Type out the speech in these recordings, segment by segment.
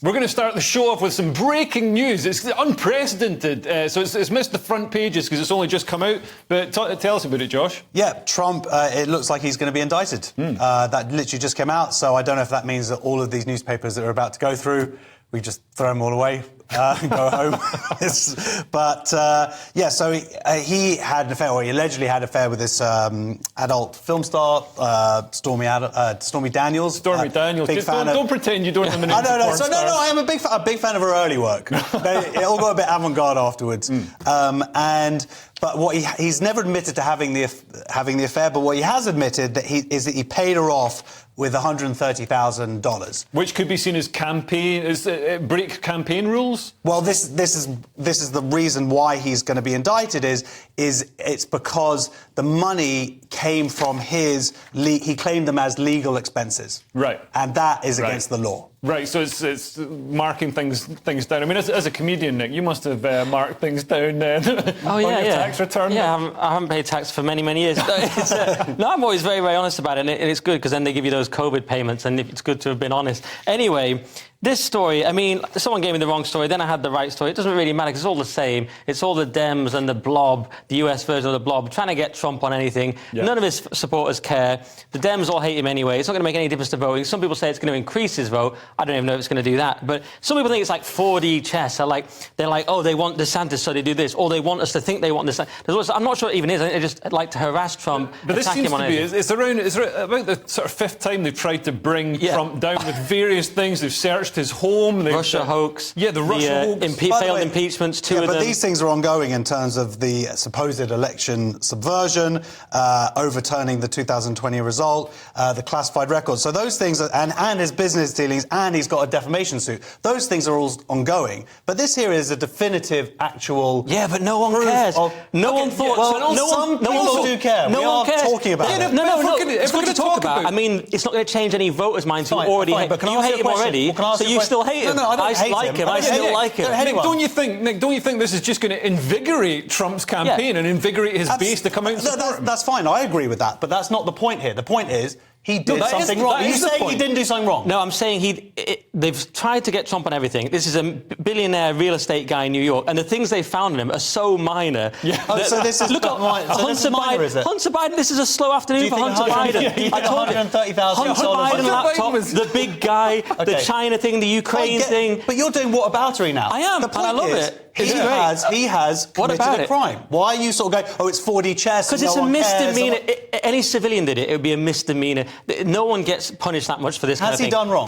We're going to start the show off with some breaking news. It's unprecedented, so it's missed the front pages because it's only just come out. But tell us about it, Josh. Yeah, Trump, it looks like he's going to be indicted. That literally just came out, so I don't know if that means that all of these newspapers that are about to go through, we just throw them all away and go home. So he had an affair, or he allegedly had an affair with this adult film star, Stormy Daniels. Stormy Daniels. Big fan don't pretend you don't have an I am a big fan of her early work. It all got a bit avant-garde afterwards. But he's never admitted to having the affair. But what he has admitted is that he paid her off with $130,000, which could be seen as break campaign rules. Well, this is the reason why he's going to be indicted. Is it's because the money came from he claimed them as legal expenses, right? And that is against the law. Right, so it's marking things down. I mean, as a comedian, Nick, you must have marked things down on your tax return. Yeah, I haven't paid tax for many, many years. I'm always very, very honest about it, and it's good because then they give you those COVID payments, and it's good to have been honest. Anyway, this story, I mean, someone gave me the wrong story, then I had the right story. It doesn't really matter because it's all the same. It's all the Dems and the Blob, the US version of the Blob, trying to get Trump on anything. Yeah. None of his supporters care. The Dems all hate him anyway. It's not going to make any difference to voting. Some people say it's going to increase his vote. I don't even know if it's going to do that. But some people think it's like 4D chess. They're like, oh, they want DeSantis, so they do this. Or they want us to think they want DeSantis. I'm not sure it even is. They just like to harass Trump, but this seems to be, it's about the sort of fifth time they've tried to bring Trump down with various things. They've searched his home. Russia hoax. Yeah, the Russia hoax. Failed impeachments, two of them. But these things are ongoing in terms of the supposed election subversion, overturning the 2020 result, the classified records. So those things, and his business dealings, and he's got a defamation suit. Those things are all ongoing. But this here is a definitive, actual. Yeah, but no one cares. No one thought. Some people do care. No one cares. Talking about it. No. It's good to talk about. I mean, it's not going to change any voters' minds who already hate him. You hate him already, so you still hate him. No, I don't hate him. I still like him. Nick, don't you think this is just going to invigorate Trump's campaign and invigorate his base to come out and support him? That's fine. I agree with that. But that's not the point here. The point is he did something wrong. Are you saying he didn't do something wrong? No, I'm saying they've tried to get Trump on everything. This is a billionaire real estate guy in New York, and the things they found in him are so minor. Yeah. So this is minor, is it? Hunter Biden, this is a slow afternoon for Hunter Biden. Do you think $130,000? Hunter Biden laptop, the big guy, the China thing, the Ukraine thing. But you're doing whataboutery now. I am, and I love it. He has committed a crime. Why are you sort of going, oh, it's 4D chess? Because it's a misdemeanor. Any civilian did it would be a misdemeanor. No one gets punished that much for this kind of thing. Has he done wrong?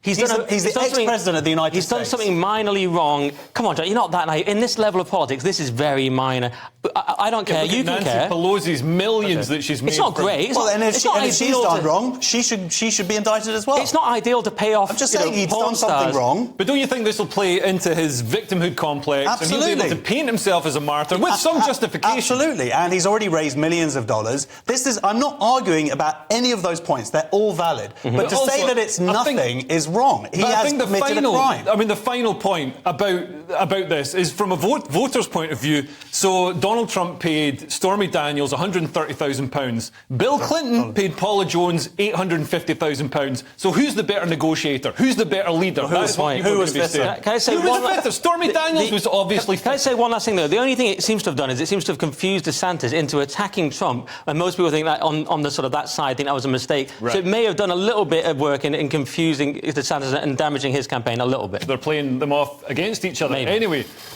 He's the ex-president of the United States. He's done something minorly wrong. Come on, John, you're not that naive. In this level of politics, this is very minor. I don't care. You can care. Nancy Pelosi's millions that she's made. It's not great. And if she's done wrong, she should be indicted as well. It's not ideal to pay off. I'm just saying he's done something wrong. But don't you think this will play into his victimhood complex? Absolutely. And he'll be able to paint himself as a martyr with some justification. Absolutely. And he's already raised millions of dollars. I'm not arguing about any of those points. They're all valid. But to say that it's nothing is wrong. He has committed a crime. I mean, the final point about this is from a voter's point of view. So Donald Trump paid Stormy Daniels £130,000. Bill Clinton paid Paula Jones £850,000. So who's the better negotiator? Who's the better leader? Who was better? Can I say who was better? Stormy Daniels was obviously. Can I say one last thing though? The only thing it seems to have done is it seems to have confused DeSantis into attacking Trump, and most people think that on the sort of that side think that was a mistake. Right. So it may have done a little bit of work in confusing DeSantis and damaging his campaign a little bit. They're playing them off against each other. Maybe. Anyway.